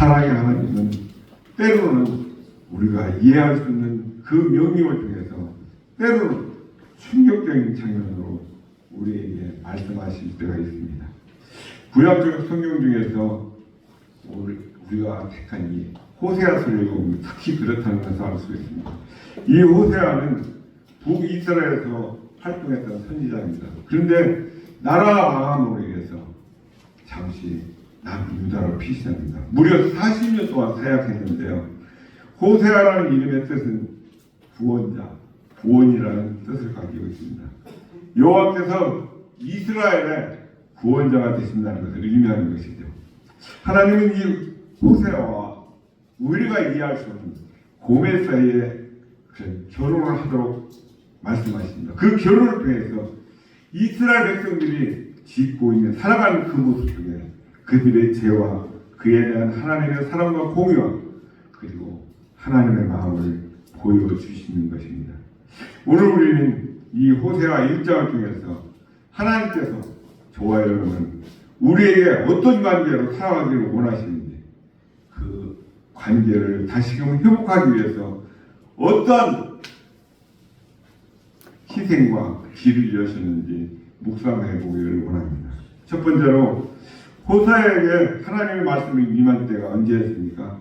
사랑의 하나님은 때로는 우리가 이해할 수 있는 그 명령을 통해서 때로는 충격적인 장면으로 우리에게 말씀하실 때가 있습니다. 구약적 성경 중에서 우리가 택한 이 호세아서를 읽으면 특히 그렇다는 것을 알 수 있습니다. 이 호세아는 북이스라엘에서 활동했던 선지자입니다. 그런데 나라 망함으로 인해서 잠시 남유다로 피신합니다. 무려 40년 동안 사역했는데요. 호세아라는 이름의 뜻은 구원자, 구원이라는 뜻을 가지고 있습니다. 여호와께서 이스라엘의 구원자가 되신다는 것을 의미하는 것이죠. 하나님은 이 호세아와 우리가 이해할 수 없는 고멜 사이에 결혼을 하도록 말씀하십니다. 그 결혼을 통해서 이스라엘 백성들이 짓고 있는 살아가는 그 모습 속에 그들의 죄와 그에 대한 하나님의 사랑과 공의와 그리고 하나님의 마음을 보여주시는 것입니다. 오늘 우리는 이 호세아 1장을 통해서 하나님께서 저와 여러분 우리에게 어떤 관계로 살아가기를 원하시는지 그 관계를 다시금 회복하기 위해서 어떤 희생과 길을 여셨는지 묵상해 보기를 원합니다. 첫 번째로 호세아에게 하나님의 말씀이 임한 때가 언제였습니까?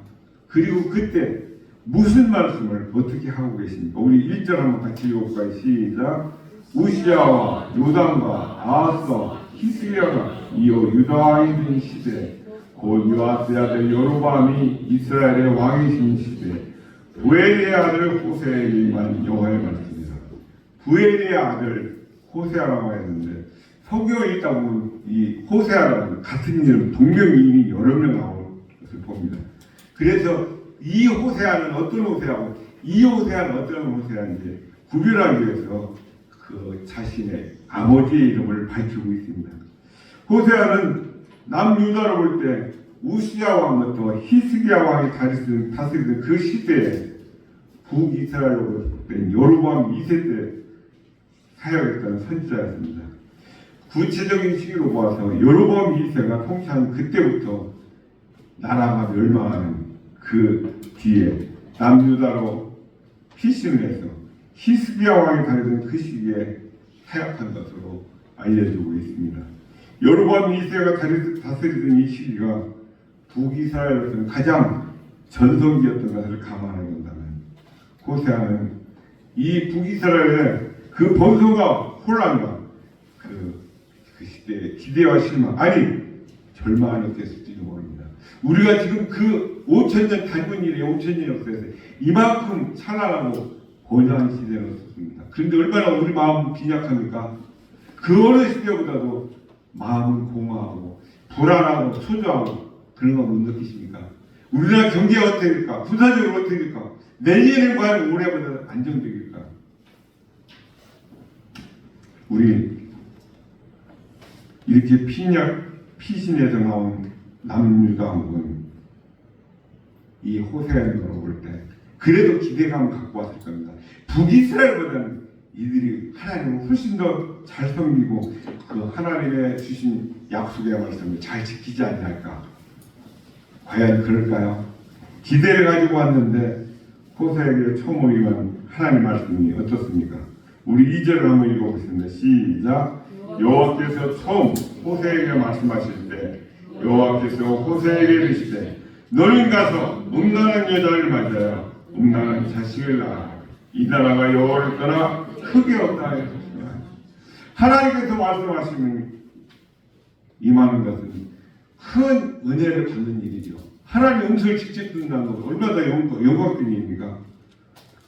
그리고 그때 무슨 말씀을 어떻게 하고 계십니까? 우리 1절 한번 같이 읽어볼까요? 시작. 우시야와 요담과 아하스 히스기야가 이어 유다에 있는 시대 곧 요아스의 아들 여로보암이 이스라엘의 왕이신 시대 부엘의 아들 호세아에게 임한 여호와의 말씀입니다. 부엘의 아들 호세아라고 했는데 성경을 읽다 보면 이 호세아라는 같은 이름 동명이인이 여러 명 나오는 것을 봅니다. 그래서 이 호세아는 어떤 호세아고 이 호세아는 어떤 호세아인지 구별하기 위해서 그 자신의 아버지의 이름을 밝히고 있습니다. 호세아는 남유다로 볼 때 우시야 왕부터 히스기야 왕이 다스리던 그 시대에 북이스라엘로 볼 때 여로보암 2세 때 사역했던 선지자였습니다. 구체적인 시기로 보아서 여로보암 2세가 통치한 그때부터 나라가 멸망하는 그 뒤에 남유다로 피신을 해서 히스기야 왕이 다니던 그 시기에 사역한 것으로 알려지고 있습니다. 여로보암 2세가 다스리던 이 시기가 북이스라엘로서는 가장 전성기였던 것을 감안해 본다면 호세아는 이 북이스라엘의 그 번성과 혼란과 그 시대의 기대와 실망 아니 절망이 됐을지도 모릅니다. 우리가 지금 그 5천년 닮은 일에 5천년 역사에서 이만큼 찬란하고 번영한 시대는 없었습니다. 그런데 얼마나 우리 마음은 빈약합니까? 그 어느 시대보다도 마음은 공허하고 불안하고 초조하고 그런 거 못 느끼십니까? 우리나라 경제가 어떻게 될까? 부사적으로 어떻게 될까? 내년에 과연 올해보다 안정적일까? 우리 이렇게 피신에서 나온 남유다국은 이 호세아를 볼 때 그래도 기대감을 갖고 왔을 겁니다. 북이스라엘보다는 이들이 하나님을 훨씬 더 잘 섬기고 그 하나님의 주신 약속의 말씀을 잘 지키지 않을까? 과연 그럴까요? 기대를 가지고 왔는데 호세아에게 처음 임한 하나님 말씀이 어떻습니까? 우리 2절을 한번 읽어보겠습니다. 시작. 여호와께서 처음 호세아에게 말씀하실 때 여호와께서 호세아에게 이르시되 너는 가서 음란한 여자를 맞아요. 음란한 자식을 낳아 이 나라가 여호와를 떠나 크게 없다 하였습니다. 하나님께서 말씀하시는 임하는 것은 큰 은혜를 받는 일이죠. 하나님의 음성을 직접 듣는다는 것은 얼마나 영광된 일입니까?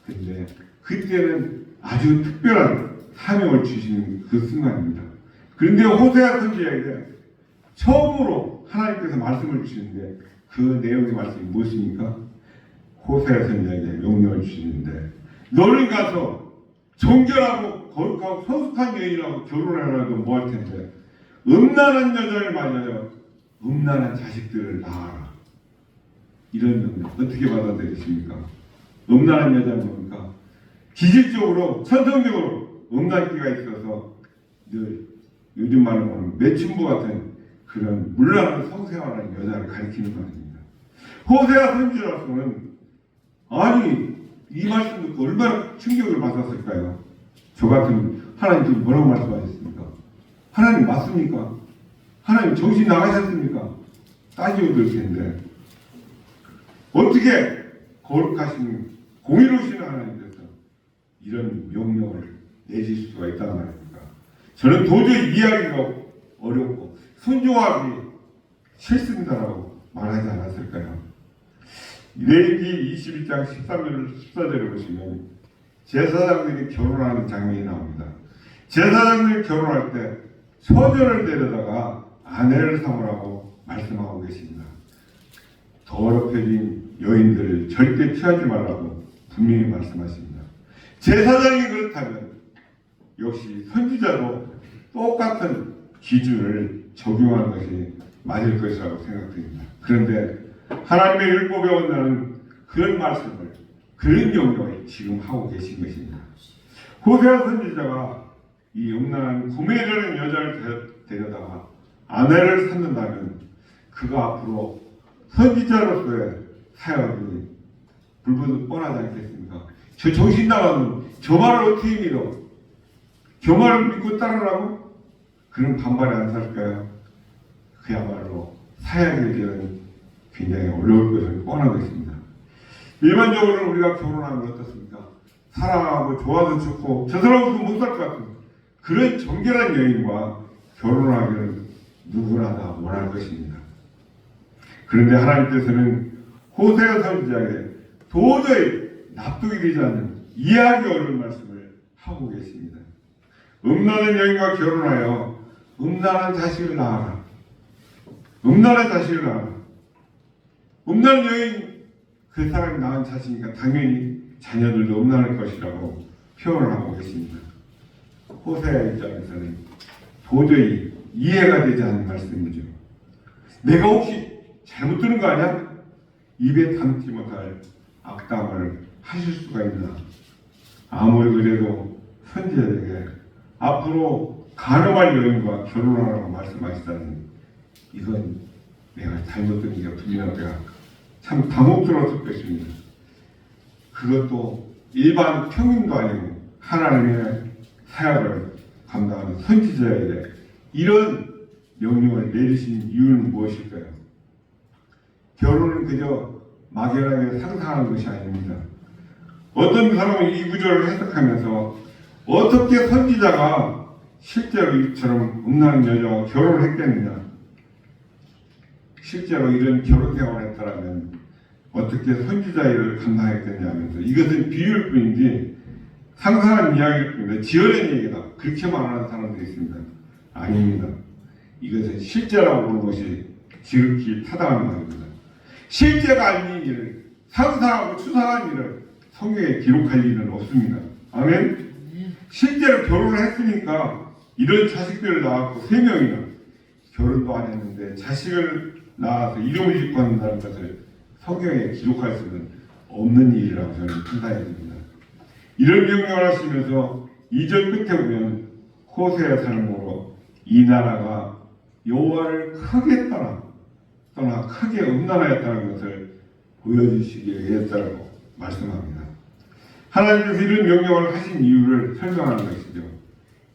그런데 그때는 아주 특별한 사명을 주시는 그 순간입니다. 그런데 호세아 선지자에게 처음으로 하나님께서 말씀을 주시는데 그 내용의 말씀이 무엇입니까? 호세아 선지자에게 명령을 주시는데 너는 가서 정결하고 거룩하고 성숙한 여인하고 결혼하라도 뭐 할 텐데 음란한 여자를 맞아요. 음란한 자식들을 낳아라. 이런 명령 어떻게 받아들이십니까? 음란한 여자는 뭡니까? 기질적으로 천성적으로 음란기가 있어서 늘 요즘 말로 하는 매춘부 같은 그런 물란한 성생활하는 여자를 가리키는 것입니다. 호세아 선지자로서는 아니 이 말씀 듣고 얼마나 충격을 받았을까요? 저 같은 하나님 지금 뭐라고 말씀하셨습니까? 하나님 맞습니까? 하나님 정신 나가셨습니까? 따지고 들 텐데 어떻게 거룩하신 공의로우신 하나님께서 이런 명령을 내실 수가 있다는 말입니까? 저는 도저히 이해하기가 어렵고 순종하기 싫습니다라고 말하지 않았을까요? 레위기 22장 13절 14절을 보시면 제사장들이 결혼하는 장면이 나옵니다. 제사장들이 결혼할 때 처녀를 데려다가 아내를 삼으라고 말씀하고 계십니다. 더럽혀진 여인들을 절대 취하지 말라고 분명히 말씀하십니다. 제사장이 그렇다면 역시 선지자도 똑같은 기준을 적용하는 것이 맞을 것이라고 생각됩니다. 그런데 하나님의 율법에 온다는 그런 말씀을 그런 명령을 지금 하고 계신 것입니다. 호세아 선지자가 이 음란한 구매되는 여자를 데려다가 아내를 삼는다면 그가 앞으로 선지자로서의 사역이 불보듯 뻔하지 않겠습니까? 저 정신 나가는 저 말을 어떻게 믿어? 저 말을 믿고 따르라고? 그런 반발이 안 살까요? 그야말로 사역에 대한 굉장히 어려울 것은 뻔한 것입니다. 일반적으로 우리가 결혼하면 어떻습니까? 사랑하고 좋아서 좋고 저 사람 없으면 못 살 것 같은 그런 정결한 여인과 결혼하기를 누구나 다 원할 것입니다. 그런데 하나님께서는 호세아 선지자에게 도저히 납득이 되지 않는 이해하기 어려운 말씀을 하고 계십니다. 음란한 여인과 결혼하여 음란한 자식을 낳아라. 음란한 자식을 낳아라. 음란한 여인 그 사람이 낳은 자식이니까 당연히 자녀들도 음란할 것이라고 표현을 하고 계십니다. 호세아 입장에서는 도저히 이해가 되지 않는 말씀이죠. 내가 혹시 잘못 들은 거 아니야? 입에 담지 못할 악담을 하실 수가 있나? 아무리 그래도 선지자에게 앞으로 가늠할 여인과 결혼하라고 말씀하시다니 이건 내가 잘못 들은 게 분명하다. 참 당혹스러웠을 것입니다. 그것도 일반 평민도 아니고 하나님의 사역을 감당하는 선지자에게 이런 명령을 내리신 이유는 무엇일까요? 결혼은 그저 막연하게 상상하는 것이 아닙니다. 어떤 사람은 이 구절을 해석하면서 어떻게 선지자가 실제로 이처럼 음란한 여자와 결혼을 했겠느냐? 실제로 이런 결혼 생활을 했더라면 어떻게 선지자 일을 감당했겠냐 하면서 이것은 비유일 뿐이지 상상한 이야기일 뿐입니다. 지어낸 얘기다. 그렇게 말하는 사람들이 있습니다. 아닙니다. 이것은 실제라고 보는 것이 지극히 타당한 말입니다. 실제가 아닌 일을 상상하고 추상한 일을 성경에 기록할 일은 없습니다. 아멘? 실제로 결혼을 했으니까 이런 자식들을 낳았고 3명이나 결혼도 안 했는데 자식을 낳아서 이름을 짓고 한다는 것을 성경에 기록할 수는 없는 일이라고 저는 판단해 듭니다. 이런 명령을 하시면서 2절 끝에 보면 호세의 삶으로 이 나라가 여호와를 크게 떠나 크게 음란하였다는 것을 보여주시기 위해서라고 말씀합니다. 하나님께서 이런 명령을 하신 이유를 설명하는 것이죠.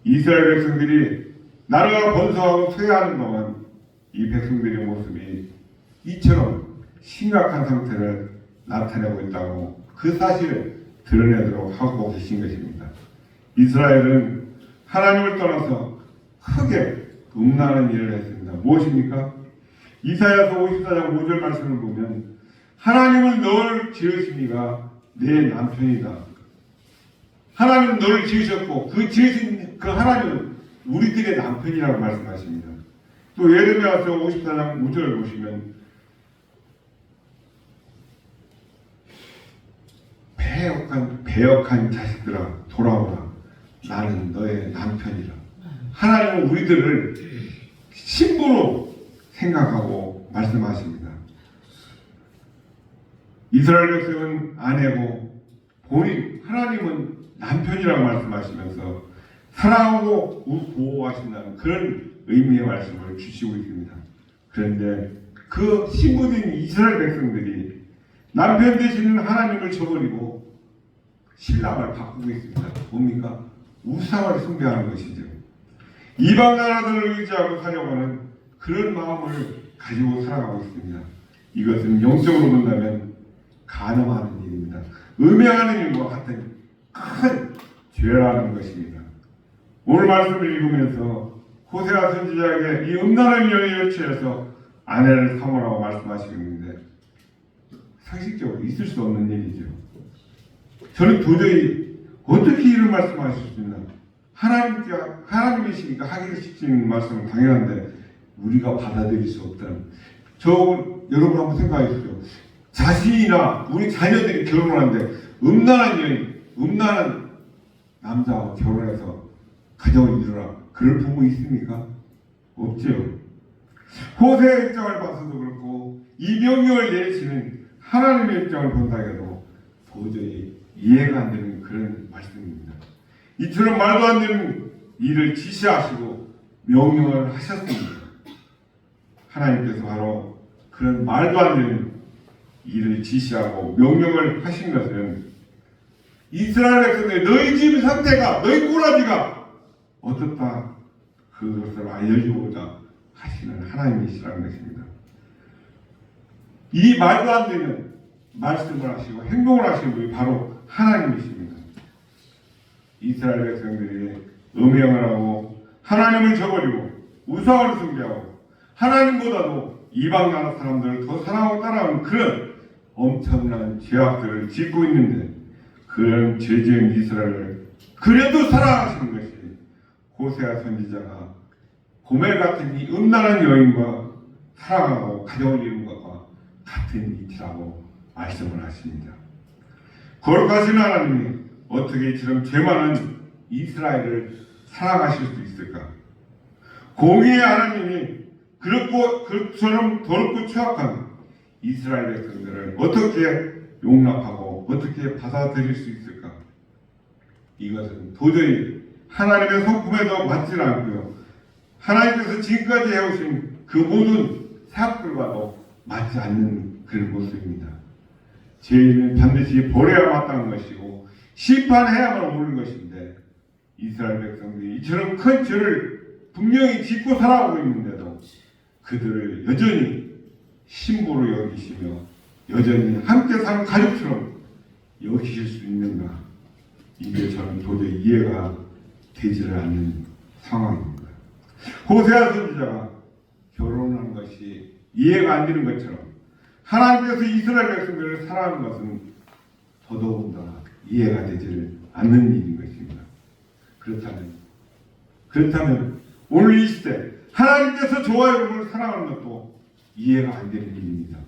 이스라엘 백성들이 나라가 번성하고 쇠하는 동안 이 백성들의 모습이 이처럼 심각한 상태를 나타내고 있다고 그 사실을 드러내도록 하고 계신 것입니다. 이스라엘은 하나님을 떠나서 크게 음란한 일을 했습니다. 무엇입니까? 이사야서 54장 5절 말씀을 보면 하나님은 너를 지으시니가 내 남편이다. 하나님은 너를 지으셨고 그 지으신 그 하나님은 우리들의 남편이라고 말씀하십니다. 또 예레미야서 54장 5절을 보시면 배역한 자식들아 돌아오라. 나는 너의 남편이라. 하나님은 우리들을 신부로 생각하고 말씀하십니다. 이스라엘 백성은 아내고 본인 하나님은 남편이라고 말씀하시면서 사랑하고 보호하신다는 그런 의미의 말씀을 주시고 있습니다. 그런데 그 신부된 이스라엘 백성들이 남편 되시는 하나님을 저버리고 신랑을 바꾸고 있습니다. 뭡니까? 우상을 숭배하는 것이죠. 이방 나라들을 의지하고 살려고 하는 그런 마음을 가지고 살아가고 있습니다. 이것은 영적으로 본다면 간음하는 일입니다. 음행하는 일과 같은 큰 죄라는 것입니다. 오늘 말씀을 읽으면서 호세아 선지자에게 이 음란한 여인을 취해서 아내를 삼으라고 말씀하시고 있는데 상식적으로 있을 수 없는 일이죠. 저는 도저히 어떻게 이런 말씀하실 수 있나? 하나님이시니까 하기를 시키는 말씀은 당연한데 우리가 받아들일 수 없다는. 여러분 한번 생각해 주십시오. 자신이나 우리 자녀들이 결혼하는데 음란한 여인, 음란한 남자와 결혼해서 가정을 이루라. 그럴 부모 있습니까? 없지요. 호세의 입장을 봐서도 그렇고 이 명령을 내리시는 하나님의 입장을 본다 해도 도저히 이해가 안 되는 그런 말씀입니다. 이처럼 말도 안 되는 일을 지시하시고 명령을 하셨습니다. 하나님께서 바로 그런 말도 안 되는 일을 지시하고 명령을 하신 것은 이스라엘 백성들 너희 집 상태가 너희 꼬라지가 어떻다 그것을 알려주고자 하시는 하나님이시라는 것입니다. 이 말도 안 되는 말씀을 하시고 행동을 하시는 분이 바로 하나님이십니다. 이스라엘 백성들이 음행을 하고 하나님을 저버리고 우상을 숭배하고 하나님보다도 이방 나라 사람들을 더 사랑하고 따라하는 그런 엄청난 죄악들을 짓고 있는데 그런 죄지은 이스라엘을 그래도 사랑하시는 것이 호세아 선지자가 고멜 같은 이 음란한 여인과 사랑하고 가정을 이루는 것과 같은 이치라고 말씀을 하십니다. 거룩하신 하나님이 어떻게 이처럼 죄 많은 이스라엘을 사랑하실 수 있을까? 공의의 하나님이 그처럼 더럽고 추악한 이스라엘 백성들을 어떻게 용납하고 어떻게 받아들일 수 있을까? 이것은 도저히 하나님의 성품에도 맞지 않고요. 하나님께서 지금까지 해오신 그 모든 사역들과도 맞지 않는 그런 모습입니다. 죄인은 반드시 벌해야 마땅한 것이고 심판해야만 오는 것인데 이스라엘 백성들이 이처럼 큰 죄를 분명히 짓고 살아오고 있는데도 그들을 여전히 신부로 여기시며 여전히 함께 사는 가족처럼 여기실 수 있는가? 이게 저는 도저히 이해가 되지를 않는 상황입니다. 호세아 선지자가 결혼한 것이 이해가 안 되는 것처럼 하나님께서 이스라엘 백성들을 사랑하는 것은 더더군다나 이해가 되지를 않는 일인 것입니다. 그렇다면 오늘 이 시대 하나님께서 저와 여러분을 사랑하는 것도 이해가 안 되는 일입니다.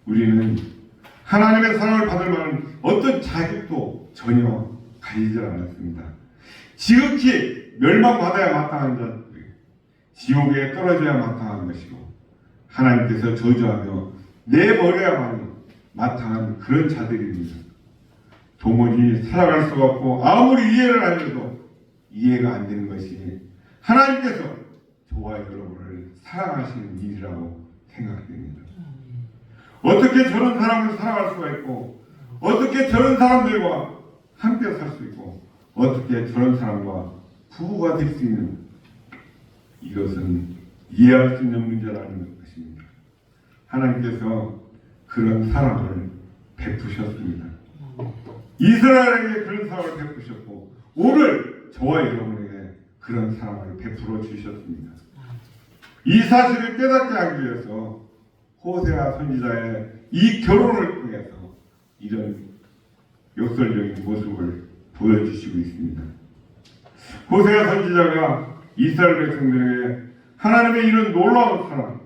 우리는 하나님의 사랑을 받을 만한 어떤 자격도 전혀 가지지 않았습니다. 지극히 멸망받아야 마땅한 자들, 지옥에 떨어져야 마땅한 것이고 하나님께서 저주하며 내버려야만 마땅한 그런 자들입니다. 도무지 살아갈 수가 없고 아무리 이해를 하려도 이해가 안 되는 것이 하나님께서 저와 여러분을 사랑하시는 일이라고 생각됩니다. 어떻게 저런 사람을 사랑할 수가 있고 어떻게 저런 사람들과 함께 살 수 있고 어떻게 저런 사람과 부부가 될 수 있는 이것은 이해할 수 있는 문제라는 것입니다. 하나님께서 그런 사랑을 베푸셨습니다. 이스라엘에게 그런 사랑을 베푸셨고 오늘 저와 여러분에게 그런 사랑을 베풀어 주셨습니다. 이 사실을 깨닫게 하기 위해서 호세아 선지자의 이 결혼을 통해서 이런 역설적인 모습을 보여주시고 있습니다. 호세아 선지자가 이스라엘 백성들에게 하나님의 이런 놀라운 사랑,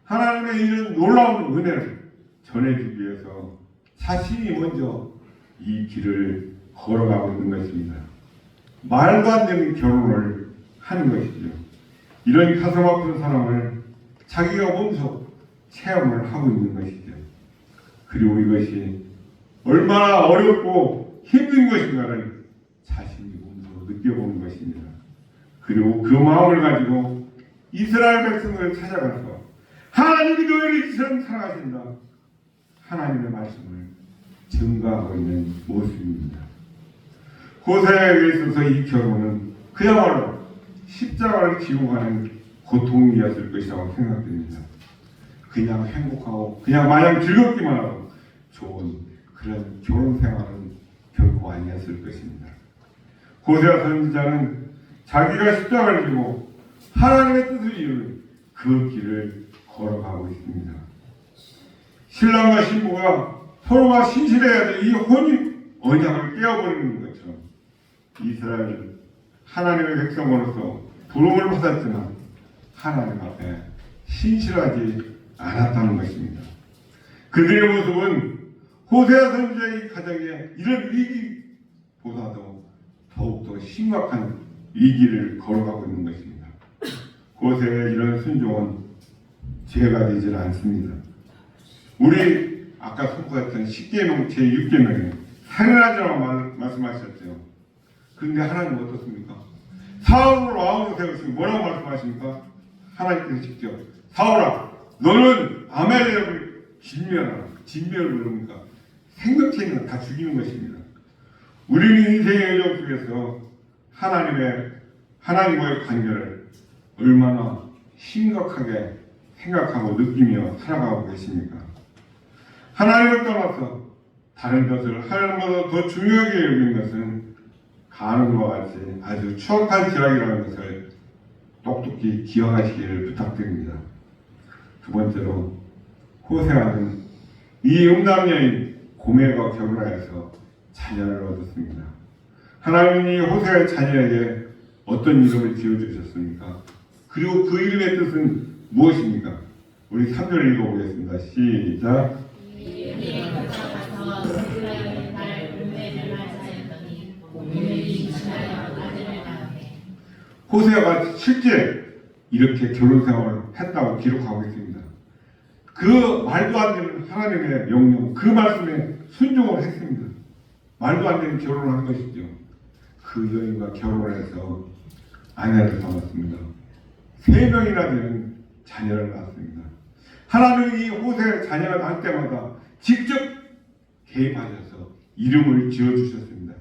하나님의 이런 놀라운 은혜를 전해주기 위해서 자신이 먼저 이 길을 걸어가고 있는 것입니다. 말도 안 되는 결혼을 하는 것이죠. 이런 가슴 아픈 사랑을 자기가 몸소 체험을 하고 있는 것이죠. 그리고 이것이 얼마나 어렵고 힘든 것인가를 자신이 몸소 느껴보는 것입니다. 그리고 그 마음을 가지고 이스라엘 백성을 찾아가서 하나님이 너희를 이처럼 사랑하신다. 하나님의 말씀을 증거하고 있는 모습입니다. 호세아에게 있어서 이 결혼은 그야말로 십자가를 지고 가는 고통이었을 것이라고 생각됩니다. 그냥 행복하고 그냥 마냥 즐겁기만 하고 좋은 그런 결혼 생활은 결코 아니었을 것입니다. 호세아 선지자는 자기가 십자가를 지고 하나님의 뜻을 이루는 그 길을 걸어가고 있습니다. 신랑과 신부가 서로가 신실해야 될 이 혼인 언약을 깨어버리는 것처럼 이스라엘 하나님의 백성으로서 부름을 받았지만 하나님 앞에 신실하지 않았다는 것입니다. 그들의 모습은 호세아 선지자의 가정에 이런 위기보다도 더욱더 심각한 위기를 걸어가고 있는 것입니다. 호세아의 이런 순종은 죄가 되질 않습니다. 우리 아까 선포했던 10계명 제6계명에 살인하지라고 말씀하셨죠. 그런데 하나님은 어떻습니까? 사울을 왕으로 세우시고 뭐라고 말씀하십니까? 하나님께서 직접 사울아 너는 아말렉을 진멸하라. 진멸을 그럽니까? 생각지 있는 다 죽이는 것입니다. 우리는 인생의 여정 속에서 하나님과의 관계를 얼마나 심각하게 생각하고 느끼며 살아가고 계십니까? 하나님을 떠나서 다른 것을 하나님보다 더 중요하게 여기는 것은 가늠과 같이 아주 추악한 죄악이라는 것을 똑똑히 기억하시기를 부탁드립니다. 두 번째로 호세아는 이 음남녀인 고멜과 결혼하여서 자녀를 얻었습니다. 하나님이 호세아의 자녀에게 어떤 이름을 지어주셨습니까? 그리고 그 이름의 뜻은 무엇입니까? 우리 3절을 읽어보겠습니다. 시작. 호세아가 실제 이렇게 결혼 생활을 했다고 기록하고 있습니다. 그 말도 안 되는 하나님의 명령, 그 말씀에 순종을 했습니다. 말도 안 되는 결혼을 한 것이죠. 그 여인과 결혼을 해서 아내를 낳았습니다. 3명이나 되는 자녀를 낳았습니다. 하나님이 호세아의 자녀가 낳을 때마다 직접 개입하셔서 이름을 지어주셨습니다.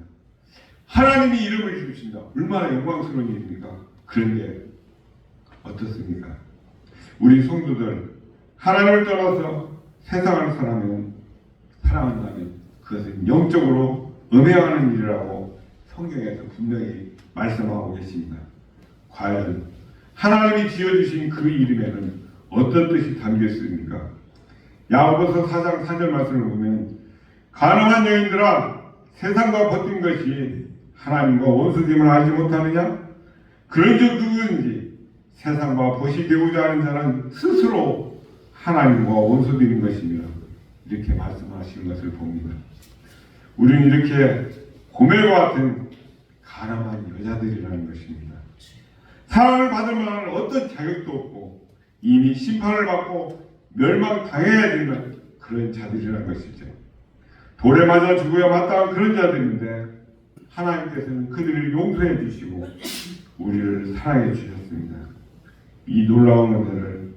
하나님이 이름을 지으신다. 얼마나 영광스러운 일입니까? 그런데 어떻습니까? 우리 성도들 하나님을 떠나서 세상을 사랑한다면 그것은 영적으로 음해하는 일이라고 성경에서 분명히 말씀하고 계십니다. 과연 하나님이 지어주신 그 이름에는 어떤 뜻이 담겨 있습니까? 야고보서 4장 4절 말씀을 보면 가늠한 여인들아 세상과 버틴 것이 하나님과 원수됨을 알지 못하느냐? 그런즉 누구든지 세상과 벗이 되고자 하는 자는 스스로 하나님과 원수되는 것이며 이렇게 말씀하시는 것을 봅니다. 우리는 이렇게 고멜과 같은 가늠한 여자들이라는 것입니다. 사랑을 받을 만한 어떤 자격도 없고 이미 심판을 받고 멸망당해야 되는 그런 자들이라는 것이죠. 돌에 맞아 죽어야 마땅한 그런 자들인데 하나님께서는 그들을 용서해 주시고 우리를 사랑해 주셨습니다. 이 놀라운 은혜를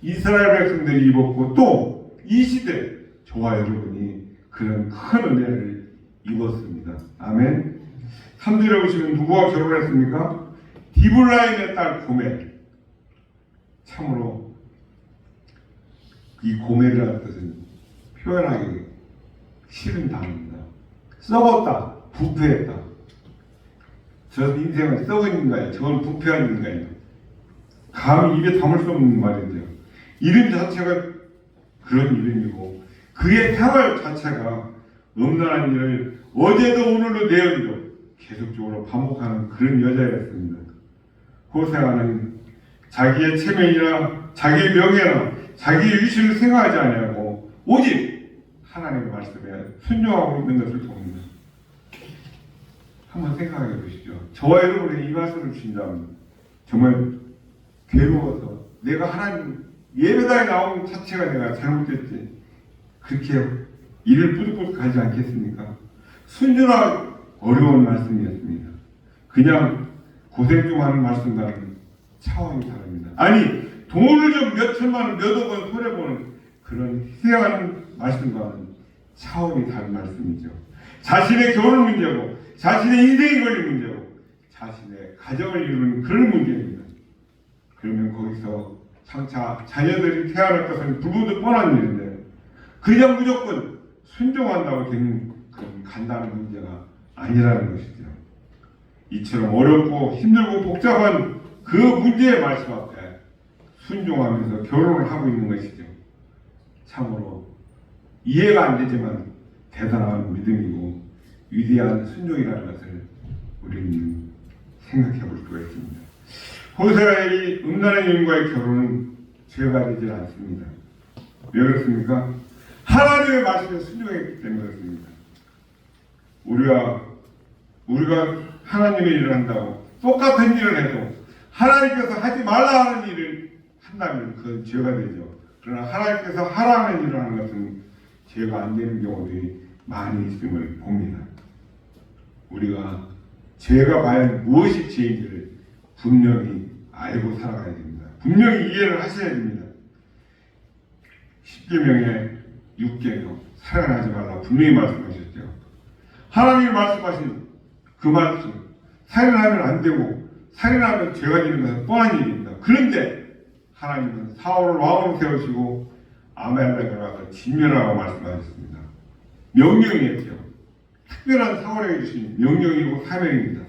이스라엘 백성들이 입었고 또 이 시대 저와 여러분이 그런 큰 은혜를 입었습니다. 아멘. 3절에 보시면 누구와 결혼했습니까? 디블라임의 딸 고멜. 참으로 이 고멜이라는 뜻은 표현하기 싫은 단어입니다. 썩었다, 부패했다. 저 인생은 썩은 인간이에요. 저건 부패한 인간이에요. 감히 입에 담을 수 없는 말인데요. 이름 자체가 그런 이름이고 그의 생활 자체가 음란한 일을 어제도 오늘도 내일도 계속적으로 반복하는 그런 여자였습니다. 호세아는 자기의 체면이나 자기의 명예나 자기의 위치를 생각하지 아니하고 오직 하나님의 말씀에 순종하고 있는 것을 봅니다. 한번 생각해 보시죠. 저와 여러분에게 이 말씀을 주신다면 정말 괴로워서 내가 하나님 예배당에 나온 자체가 내가 잘못됐지 그렇게 이를 뿌듯뿌듯 가지 않겠습니까? 순전한 어려운 말씀이었습니다. 그냥 고생 좀 하는 말씀과는 차원이 다릅니다. 아니 돈을 좀 몇 천만 원, 몇 억 원 손해보는 그런 희생하는 말씀과는 차원이 다른 말씀이죠. 자신의 결혼 문제고 자신의 인생이 걸린 문제고 자신의 가정을 이루는 그런 문제입니다. 그러면 거기서 장차 자녀들이 태어날 것은 불보듯 뻔한 일인데 그냥 무조건 순종한다고 되는 그런 간단한 문제가 아니라는 것이죠. 이처럼 어렵고 힘들고 복잡한 그 문제의 말씀 앞에 순종하면서 결혼을 하고 있는 것이죠. 참으로 이해가 안 되지만 대단한 믿음이고 위대한 순종이라는 것을 우리는 생각해 볼 수가 있습니다. 호세아의 음란한 여인과의 결혼은 죄가 되지 않습니다. 왜 그렇습니까? 하나님의 말씀에 순종했기 때문에 그렇습니다. 우리가 하나님의 일을 한다고 똑같은 일을 해도 하나님께서 하지 말라 하는 일을 한다면 그건 죄가 되죠. 그러나 하나님께서 하라 하는 일을 하는 것은 죄가 안 되는 경우들이 많이 있음을 봅니다. 우리가 죄가 과연 무엇이 죄인지를 분명히 알고 살아가야 됩니다. 분명히 이해를 하셔야 됩니다. 10계명의 6계명 살인하지 말라 분명히 말씀하셨죠. 하나님이 말씀하신 그 말씀 살인하면 안 되고 살인하면 죄가 되는 것은 뻔한 일입니다. 그런데 하나님은 사울을 왕으로 세우시고 아말렉을 와서 진멸하라고 말씀하셨습니다. 명령이었죠. 특별한 사울에게 주신 명령이고 사명입니다.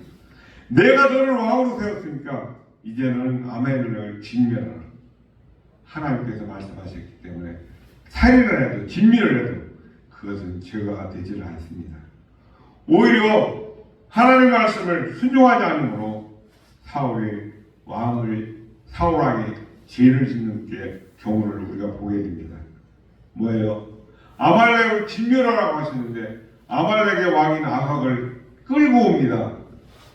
내가 너를 왕으로 세웠으니까 이제는 아말렉을 진멸하라. 하나님께서 말씀하셨기 때문에 살인을 해도 진멸을 해도 그것은 죄가 되지는 않습니다. 오히려 하나님의 말씀을 순종하지 않으므로 사울왕에 죄를 짓는 게 경우를 우리가 보게 됩니다. 뭐예요? 아말렉을 진멸하라고 하시는데 아말렉의 왕인 아각을 끌고 옵니다.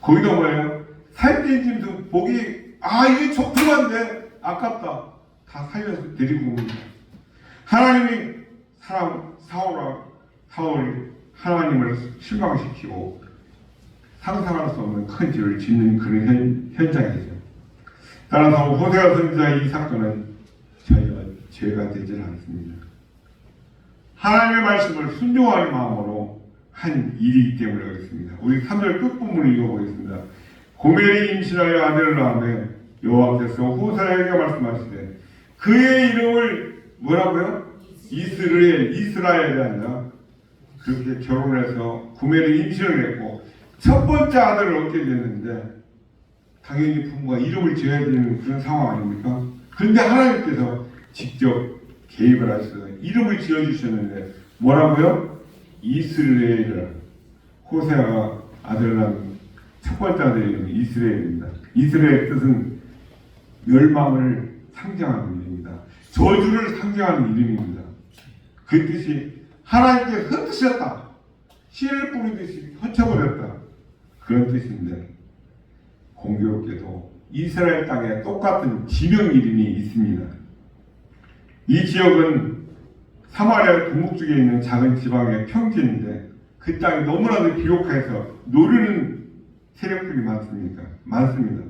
거기다 뭐예요? 살찐 짐승 보기 이게 족두한데 아깝다. 다 살려서 데리고 옵니다. 하나님이 사울이 하나님을 실망시키고 상상할 수 없는 큰 죄를 짓는 그런 현장이죠. 따라서 호세아 선지자의 이 사건은 전혀 죄가 되지는 않습니다. 하나님의 말씀을 순종하는 마음으로 한 일이기 때문에 그렇습니다. 우리 3절 끝부분을 읽어보겠습니다. 고멜이 임신하여 아들을 낳으며 여호와께서 호세아에게 말씀하시되 그의 이름을 뭐라고요? 이스라엘이 아니라 그렇게 결혼해서 고멜이 임신을 했고 첫 번째 아들을 얻게 됐는데 당연히 부모가 이름을 지어야 되는 그런 상황 아닙니까? 그런데 하나님께서 직접 개입을 하셔서 이름을 지어주셨는데 뭐라고요? 이스라엘이라. 호세아가 아들을 낳은 첫 번째 아들의 이름이 이스라엘입니다. 이스라엘 뜻은 멸망을 상징하는 이름입니다. 저주를 상징하는 이름입니다. 그 뜻이 하나님께 흩으셨다. 씨를 뿌리듯이 흩어버렸다. 그런 뜻인데 공교롭게도 이스라엘 땅에 똑같은 지명 이름이 있습니다. 이 지역은 사마리아 동북쪽에 있는 작은 지방의 평지인데 그 땅이 너무나도 비옥해서 노르는 세력들이 많습니다.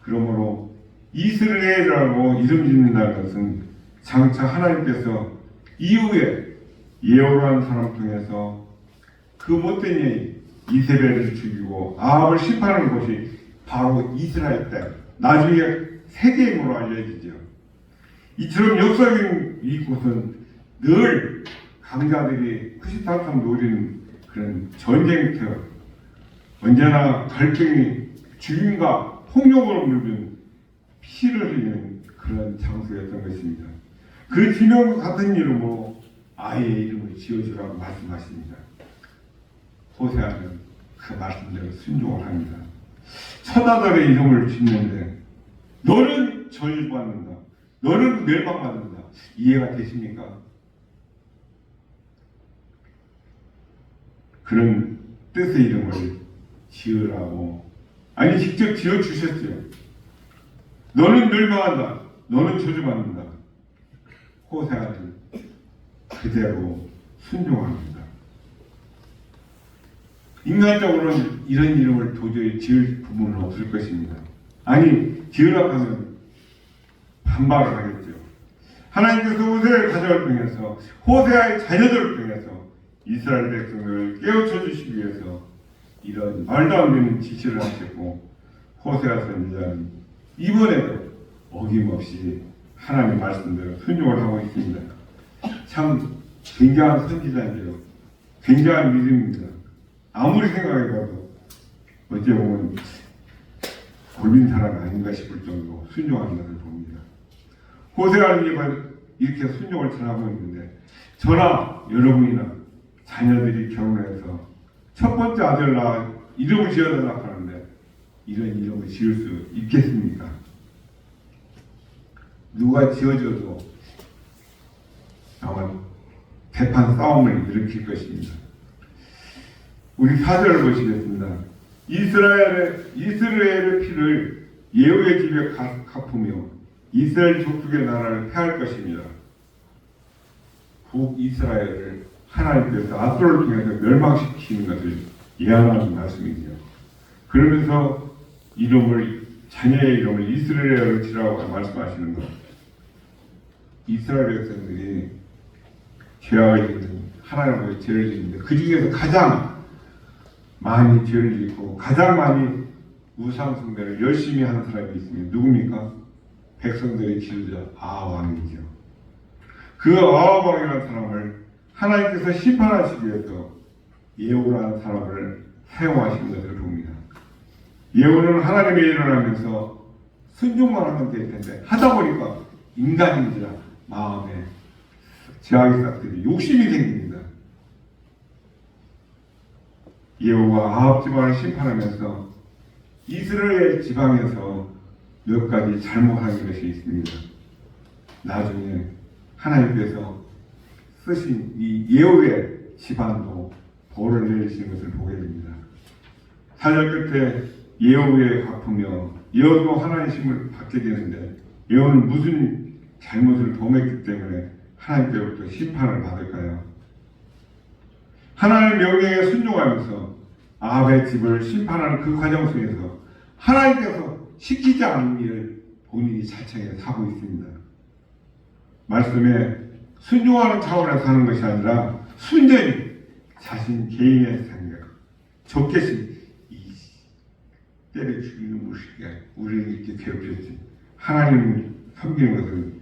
그러므로 이스라엘이라고 이름 짓는다는 것은 장차 하나님께서 이후에 예언하는 사람 통해서 그 못된 여인 이세벨을 죽이고 아합을 심판하는 곳이 바로 이스라엘 땅, 나중에 세계임으로 알려지죠. 이처럼 역사적인 이곳은 늘 강자들이 흐시탄탄 노리는 그런 전쟁터, 언제나 갈등이 죽임과 폭력으로 물든 피를 흘리는 그런 장소였던 것입니다. 그 지명과 같은 이름으로 아이의 이름을 지어주라고 말씀하십니다. 호세아는 그 말씀대로 순종을 합니다. 첫 아들의 이름을 짓는데 너는 저주받는다. 너는 멸망받는다. 이해가 되십니까? 그런 뜻의 이름을 지으라고 아니 직접 지어주셨죠. 너는 멸망한다. 너는 저주받는다. 호세아는 그대로 순종합니다. 인간적으로는 이런 이름을 도저히 지을 부분은 없을 것입니다. 아니 지으라고 하면 반발을 하겠죠. 하나님께서 호세의 가정을 통해서 호세아의 자녀들을 통해서 이스라엘 백성을 깨우쳐 주시기 위해서 이런 말도 안 되는 지시를 하시고 호세아 선지자는 이번에도 어김없이 하나님의 말씀대로 순종을 하고 있습니다. 참 굉장한 선지자인데요. 굉장한 믿음입니다. 아무리 생각해봐도 어찌 보면 골빈 사람이 아닌가 싶을 정도로 순종하는 것을 봅니다. 호세아는 이렇게 순종을 잘하고 있는데 저나 여러분이나 자녀들이 결혼해서 첫 번째 아들 낳아 이름을 지어달라고 하는데 이런 이름을 지을 수 있겠습니까? 누가 지어줘도 아마 대판 싸움을 일으킬 것입니다. 우리 4절을 보시겠습니다. 이스라엘의 피를 예후의 집에 갚으며 이스라엘 족속의 나라를 폐할 것입니다. 북이스라엘을 하나님께서 아수르를 통해서 멸망시키는 것을 예언하는 말씀이죠. 그러면서 자녀의 이름을 이스라엘로 지라고 말씀하시는 것. 이스라엘 백성들이 죄악을 짓는 하나님 앞에 죄를 짓는데 그 중에서 가장 많이 죄를 짓고 가장 많이 우상 숭배를 열심히 하는 사람이 있습니다. 누굽니까? 백성들의 지도자 아합왕이죠. 그 아합왕이라는 사람을 하나님께서 심판하시기 위해서 예후라는 사람을 사용하신 것을 봅니다. 예후는 하나님의 일을 하면서 순종만 하면 될 텐데 하다 보니까 인간인지라 마음에 죄악이 싹들이 욕심이 생깁니다. 예후가 아합 집안을 심판하면서 이스라엘 지방에서 몇 가지 잘못한 것이 있습니다. 나중에 하나님께서 쓰신 이 예후의 집안도 벌을 내리시는 것을 보게 됩니다. 4절 끝에 예후에 갚으며 예후도 하나님의 심을 받게 되는데 예후는 무슨 잘못을 범했기 때문에 하나님께로부터 심판을 받을까요? 하나님의 명령에 순종하면서 아합의 집을 심판하는 그 과정 속에서 하나님께서 시키지 않은 일을 본인이 자청해서 하고 있습니다. 말씀에 순종하는 차원에서 하는 것이 아니라 순전히 자신 개인의 생각, 적개심, 때려 죽이는 무식이야. 우리를 이렇게 괴롭혔지. 하나님을 섬기는 것은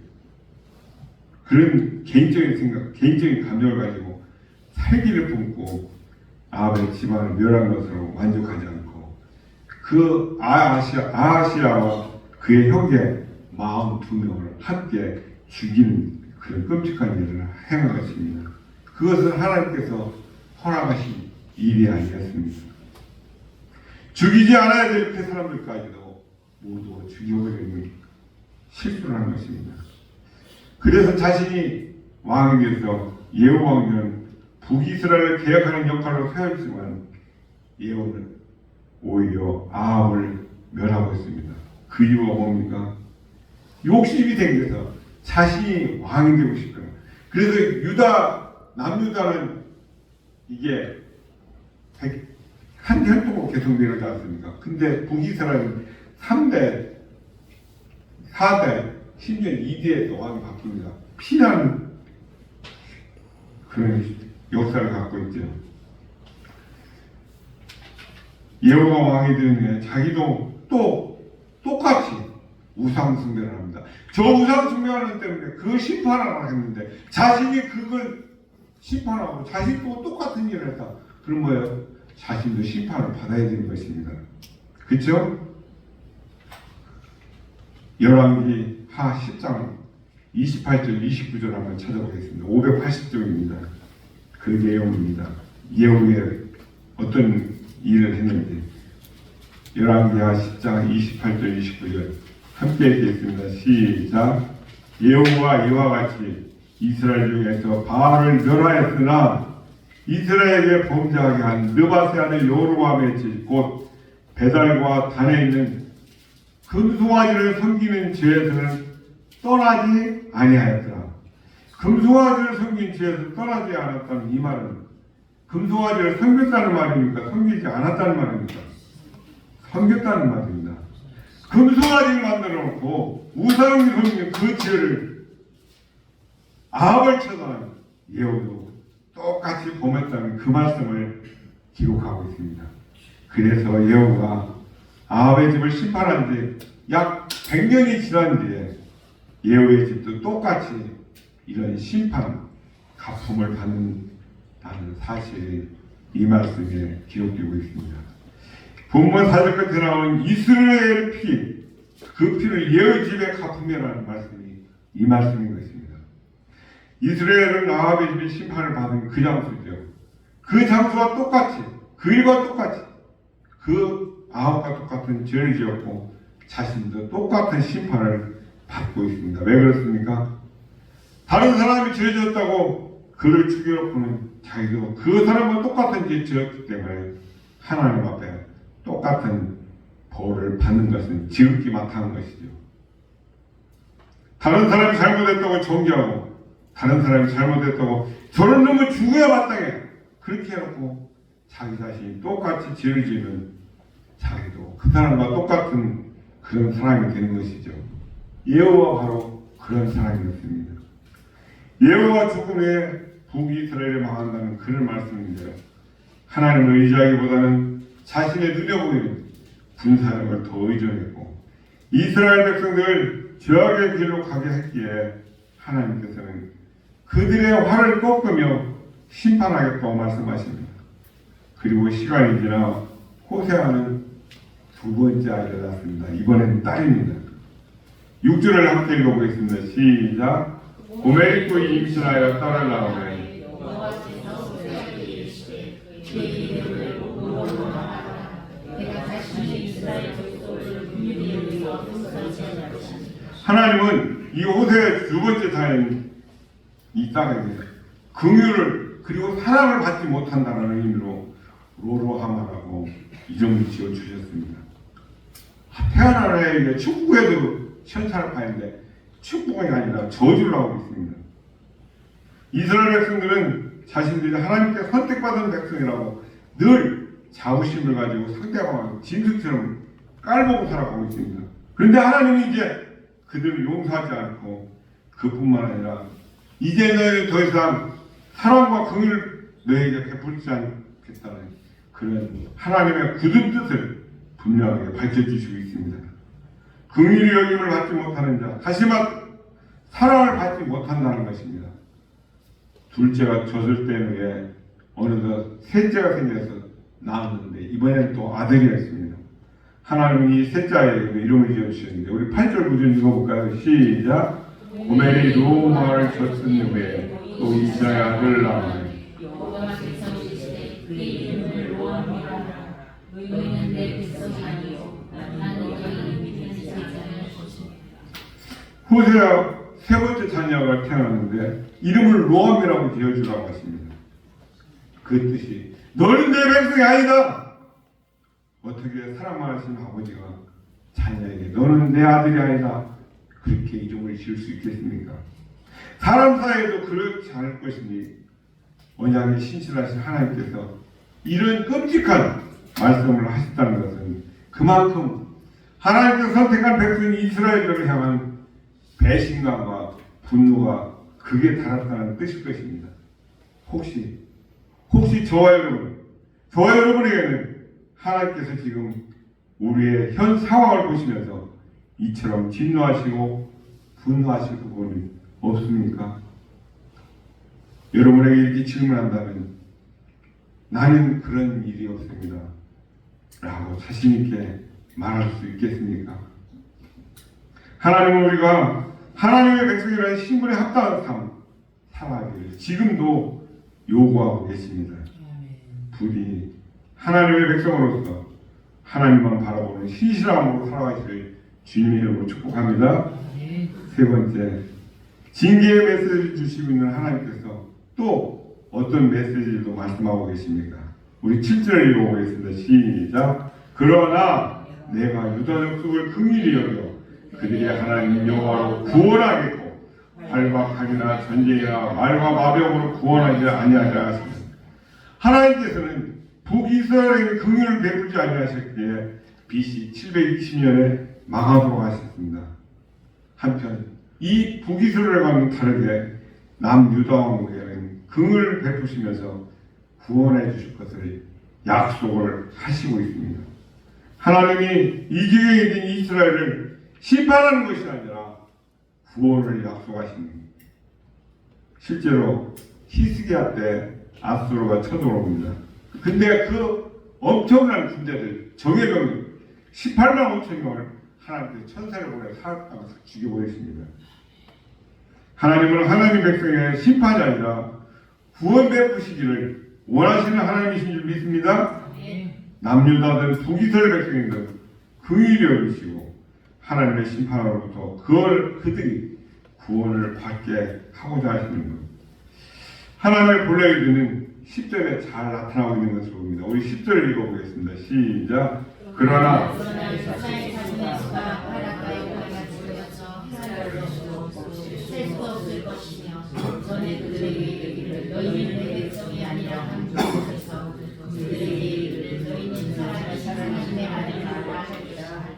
그런 개인적인 생각, 개인적인 감정을 가지고 살기를 품고 아합의 집안을 멸한 것으로 만족하지 않고 그 아하시아와 그의 형제 42명을 함께 죽이는 그런 끔찍한 일을 행한 것입니다. 그것은 하나님께서 허락하신 일이 아니었습니다. 죽이지 않아야 될 그 사람들까지도 모두 죽여버리는 실수를 한 것입니다. 그래서 자신이 왕이 되어서 예후 왕은 북이스라엘을 개혁하는 역할로 세웠지만 예후는 오히려 아합을 멸하고 있습니다. 그 이유가 뭡니까? 욕심이 생겨서 자신이 왕이 되고 싶어요. 그래서 남유다는 이게 한 혈통으로 개성되지 않습니까? 근데 북이스라엘은 3대, 4대, 심지어 2대에서 왕이 바뀝니다. 피나는 그런 역사를 갖고 있죠. 예후가 왕이 되는 게 자기도 또 똑같이 우상숭배를 합니다. 저 우상숭배하는 때문에 그 심판을 하겠는데 자신이 그걸 심판하고 자신도 똑같은 일을 했다. 그럼 뭐예요? 자신도 심판을 받아야 되는 것입니다. 그렇죠? 열왕기 하 10장 28절 29절 한번 찾아보겠습니다. 580쪽입니다. 그 내용입니다. 예후에 어떤 일을 했는지 열왕기 하 10장 28절 29절 함께 읽겠습니다. 시작. 예후가 이와 같이 이스라엘 중에서 바알을 멸하였으나 이스라엘에게 범죄하게 한 느바세 아들 여로보암의 집 곧 베달과 단에 있는 금송아지를 섬기는 죄에서는 떠나지 아니하였더라. 금송아지를 섬긴 죄에서 떠나지 않았다는 이 말은 금송아지를 섬겼다는 말입니까? 섬기지 않았다는 말입니까? 섬겼다는 말입니다. 금송아지를 만들어 놓고 우상이 섬기는 그 죄를 아합을 처단한 예후도 똑같이 범했다는 그 말씀을 기록하고 있습니다. 그래서 예후가 아합의 집을 심판한 지 약 100년이 지난 뒤에 예후의 집도 똑같이 이런 심판, 가품을 받는다는 사실이 이 말씀에 기록되고 있습니다. 본문 4절 끝에 나오는 이스라엘 피, 그 피를 예후의 집에 갚으며라는 말씀이 이 말씀인 것입니다. 이스라엘은 아합의 집에 심판을 받은 그 장소죠. 그 장소와 똑같이, 그 일과 똑같이 그 아합과 똑같은 죄를 지었고 자신도 똑같은 심판을 받고 있습니다. 왜 그렇습니까? 다른 사람이 죄 지었다고 그를 죽여놓고는 자기도 그 사람과 똑같은 죄 지었기 때문에 하나님 앞에 똑같은 벌을 받는 것은 지극히 마땅한 것이죠. 다른 사람이 잘못했다고 정죄하고 다른 사람이 잘못했다고 저런 놈은 죽어야 마땅해 그렇게 해놓고 자기 자신이 똑같이 죄를 지으면 자기도 그 사람과 똑같은 그런 사람이 되는 것이죠. 예후가 바로 그런 사람이었습니다. 예후가 죽은 후에 북이스라엘이 망한다는 그런 말씀인데요. 하나님을 의지하기보다는 자신의 눈에 보이는 분사력을 더 의존했고 이스라엘 백성들을 죄악의 길로 가게 했기에 하나님께서는 그들의 화를 꺾으며 심판하겠다고 말씀하십니다. 그리고 시간이 지나 호세아는 두 번째 아이를 낳습니다. 이번엔 딸입니다. 6절을 함께 읽어보겠습니다. 시작. 고멜이 또 임신하여 딸을 낳으며 하나님은 이 호세의 두 번째 자인 이 딸에게 긍휼을 그리고 사랑을 받지 못한다는 의미로 로로하마라고 이름을 지어주셨습니다. 태어난 아이에게 축복에도 천사를 파는데 축복이 아니라 저주를 하고 있습니다. 이스라엘 백성들은 자신들이 하나님께 선택받은 백성이라고 늘 자부심을 가지고 상대방을 짐승처럼 깔보고 살아가고 있습니다. 그런데 하나님이 이제 그들을 용서하지 않고 그뿐만 아니라 이제 너희는 더 이상 사랑과 긍휼을 너희에게 베풀지 않겠다는 그런 하나님의 굳은 뜻을 분명하게 밝혀주시고 있습니다. 긍휼히 여김을 받지 못하는 자, 다시 말해 사랑을 받지 못한다는 것입니다. 둘째가 젖을 뗀 후에 어느덧 셋째가 생겨서 낳았는데 이번에는 또 아들이었습니다. 하나님은 이 셋째에게 이름을 지어주셨는데 우리 8절 9절 읽어볼까요? 시작. 고멜이 로마를 젖은 후에 또 이사의 아들을 낳으며 호세아 세 번째 자녀가 태어났는데 이름을 로암이라고 지어주라고 하십니다. 그 뜻이 너는 내 백성이 아니다. 어떻게 사랑만 하시는 아버지가 자녀에게 너는 내 아들이 아니다 그렇게 이름을 지을 수 있겠습니까? 사람 사이에도 그렇지 않을 것이니 언약에 신실하신 하나님께서 이런 끔찍한 말씀을 하셨다는 것은 그만큼 하나님께서 선택한 백성 이스라엘을 향한 배신감과 분노가 극에 달았다는 뜻일 것입니다. 혹시 저와 여러분에게는 하나님께서 지금 우리의 현 상황을 보시면서 이처럼 진노하시고 분노하실 부분이 없습니까? 여러분에게 이렇게 질문한다면 나는 그런 일이 없습니다 라고 자신있게 말할 수 있겠습니까? 하나님은 우리가 하나님의 백성이라는 신분에 합당한 삶 살아가기를 지금도 요구하고 계십니다. 부디 하나님의 백성으로서 하나님만 바라보는 신실함으로 살아가시를 주님의 이름으로 축복합니다. 세 번째, 징계의 메시지를 주시고 있는 하나님께서 또 어떤 메시지도 말씀하고 계십니까? 우리 7절을 읽어보겠습니다. 시작. 그러나 내가 유다 족속을 긍휼히 여겨 그들이 하나님 여호와로 구원하겠고 활과 칼이나 전쟁이나 말과 마병으로 구원하지 아니하자 하십니다. 하나님께서는 북이스라엘에게 긍휼을 베풀지 아니하셨기에 BC 720년에 망하도록 하셨습니다. 한편 이 북이스라엘과는 다르게 남유다 왕국에는 긍을 베푸시면서 구원해 주실 것을 약속을 하시고 있습니다. 하나님이 이기에 있는 이스라엘을 심판하는 것이 아니라 구원을 약속하십니다. 실제로 히스기야 때 아수르가 쳐들어옵니다. 근데 그 엄청난 군대들 정예병 18만 5천 명을 하나님께서 천사를 보내 사흘 동안 죽여버리십니다. 하나님은 하나님 백성의 심판이 아니라 구원 베푸시기를 원하시는 하나님이신 줄 믿습니다. 남유다든 북이스라엘 백성이든 긍휼히 여기시고 하나님의 심판으로부터 그들이 구원을 받게 하고자 하시는 것. 하나님의 본래 의도는 10절에 잘 나타나고 있는 것을 봅니다. 우리 10절을 읽어보겠습니다. 시작. 그러나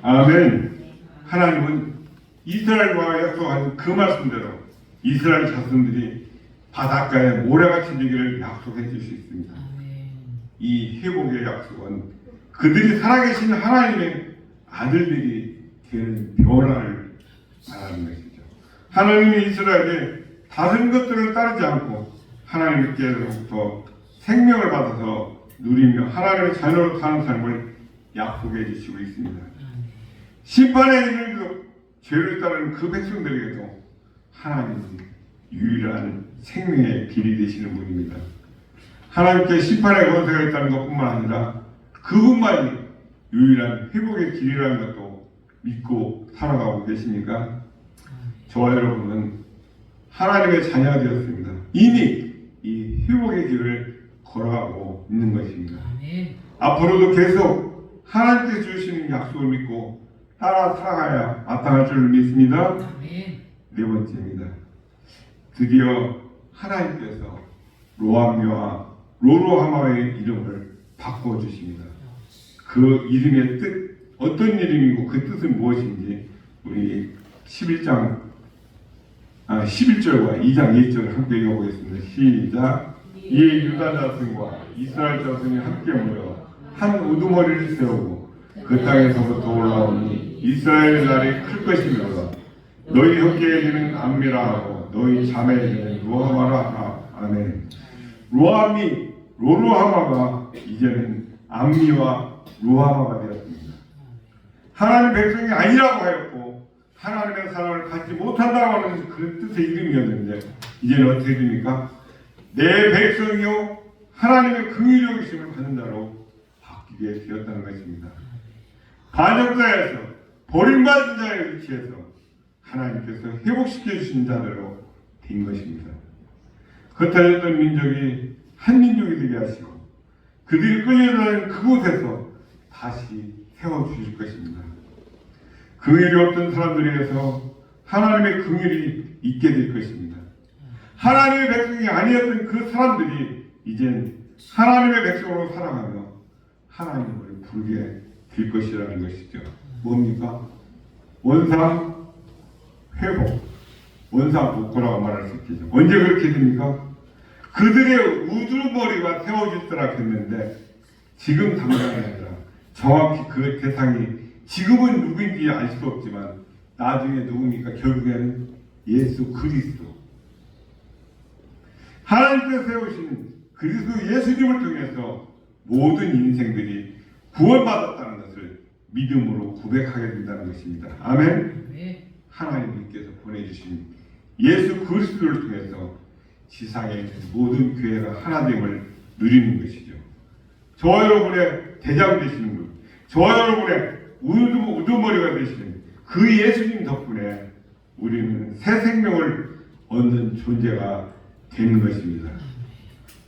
아멘. 하나님은 이스라엘과 약속한 그 말씀대로 이스라엘 자손들이 바닷가에 모래같이 되기를 약속해 줄 수 있습니다. 이 회복의 약속은 그들이 살아계신 하나님의 아들들이 되는 변화를 말하는 것이죠. 하나님이 이스라엘에 다른 것들을 따르지 않고 하나님께로부터 생명을 받아서 누리며 하나님의 자녀로 사는 삶을 약속해 주시고 있습니다. 심판에 이르러 죄를 따르는 그 백성들에게도 하나님은 유일한 생명의 길이 되시는 분입니다. 하나님께 심판의 권세가 있다는 것뿐만 아니라 그분만이 유일한 회복의 길이라는 것도 믿고 살아가고 계십니까? 저와 여러분은 하나님의 자녀가 되었습니다. 이미 이 회복의 길을 걸어가고 있는 것입니다. 앞으로도 계속 하나님께서 주시는 약속을 믿고 따라 살아가야 마땅할 줄 믿습니다. 네 번째입니다. 드디어 하나님께서 로암미와 로로하마의 이름을 바꿔주십니다. 그 이름의 뜻, 어떤 이름이고 그 뜻은 무엇인지 우리 11절과 2장 1절을 함께 읽어보겠습니다. 시작. 이에 유다 자손과 이스라엘 자손이 함께 모여 한 우두머리를 세우고 그 땅에서부터 올라오니 이스라엘 날이 클 것이므로 너희 형제에게는 암미라 하고 너희 자매에게는 로하마라 하라. 아멘. 로암미, 로로하마가 이제는 암미와 로하마가 되었습니다. 하나님 백성이 아니라고 하였고 하나님의 사랑을 받지 못한다고 하는 그 뜻의 이름이었는데 이제는 어떻게 됩니까? 내 백성이요 하나님의 긍휼히 여기심을 받는 자로 바뀌게 되었다는 것입니다. 반역자에서 버림받은 자의 위치에서 하나님께서 회복시켜 주신 자대로 된 것입니다. 흩어졌던 민족이 한 민족이 되게 하시고 그들이 끌려다니는 그곳에서 다시 세워주실 것입니다. 긍휼이 없던 사람들에게서 하나님의 긍휼이 있게 될 것입니다. 하나님의 백성이 아니었던 그 사람들이 이젠 하나님의 백성으로 살아가며 하나님을 부르게 될 것이라는 것이죠. 뭡니까? 원상 회복, 원상 복구라고 말할 수 있겠죠. 언제 그렇게 됩니까? 그들의 우두머리가 세워졌더라 했는데 지금 당장이 아니라 정확히 그 대상이 지금은 누구인지 알 수 없지만 나중에 누굽니까? 결국에는 예수 그리스도. 하나님께서 세우신 그리스도 예수님을 통해서 모든 인생들이 구원받았다는 것을 믿음으로 고백하게 된다는 것입니다. 아멘. 하나님께서 보내주신 예수 그리스도를 통해서 지상에 있는 모든 교회가 하나됨을 누리는 것이죠. 저와 여러분의 대장 되시는 분, 저와 여러분의 우두머리가 되시는 그 예수님 덕분에 우리는 새 생명을 얻는 존재가 되는 것입니다.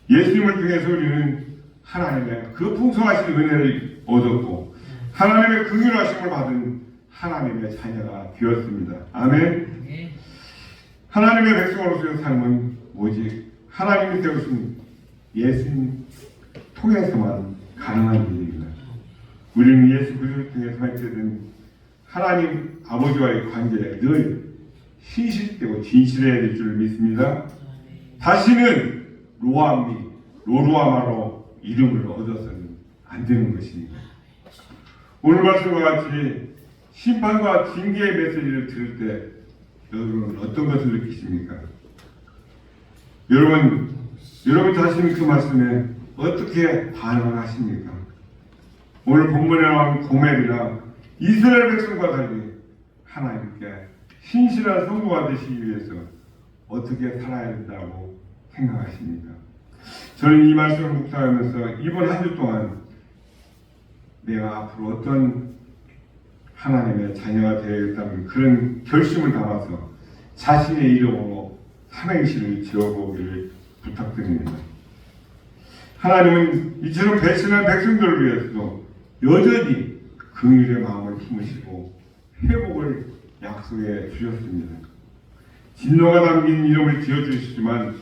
예수님을 통해서 우리는 하나님의 그 풍성하신 은혜를 얻었고 하나님의 긍휼하심을 받은 하나님의 자녀가 되었습니다. 아멘. 하나님의 백성으로서의 삶은 오직 하나님이 세우신 예수님 통해서만 가능한 일입니다. 우리는 예수 그리스도를 통해서 있게 된 하나님 아버지와의 관계에 늘 신실되고 진실해야 될 줄 믿습니다. 다시는 로루아마로 이름을 얻어서는 안 되는 것입니다. 오늘 말씀과 같이 심판과 징계의 메시지를 들을 때 여러분은 어떤 것을 느끼십니까? 여러분 자신은 그 말씀에 어떻게 반응을 하십니까? 오늘 본문에 나온 고멜이라 이스라엘 백성과 달리 하나님께 신실한 성도가 되시기 위해서 어떻게 살아야 된다고 생각하십니까? 저는 이 말씀을 묵상하면서 이번 한 주 동안 내가 앞으로 어떤 하나님의 자녀가 되어야겠다는 그런 결심을 담아서 자신의 이름으로 삼행시를 지어보기를 부탁드립니다. 하나님은 이처럼 배신한 백성들을 위해서도 여전히 긍휼의 마음을 품으시고 회복을 약속해 주셨습니다. 진노가 담긴 이름을 지어주시지만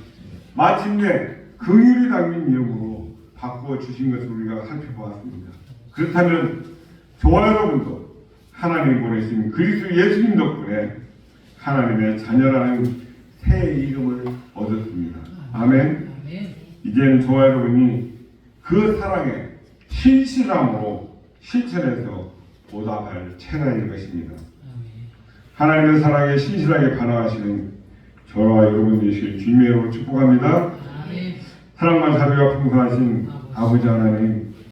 마침내 긍휼이 담긴 이름으로 바꾸어 주신 것을 우리가 살펴보았습니다. 그렇다면 저와 여러분도 하나님이 보내신 그리스도 예수님 덕분에 하나님의 자녀라는 새 이름을 얻었습니다. 아멘. 이제는 저와 여러분이 그 사랑에 신실함으로 실천해서 보답할 채나인 것입니다. 하나님의 사랑에 신실하게 반응하시는 저와 여러분 되시길 주님의 이름으로 축복합니다. 사랑과 자비가 풍성하신 아버지 하나님,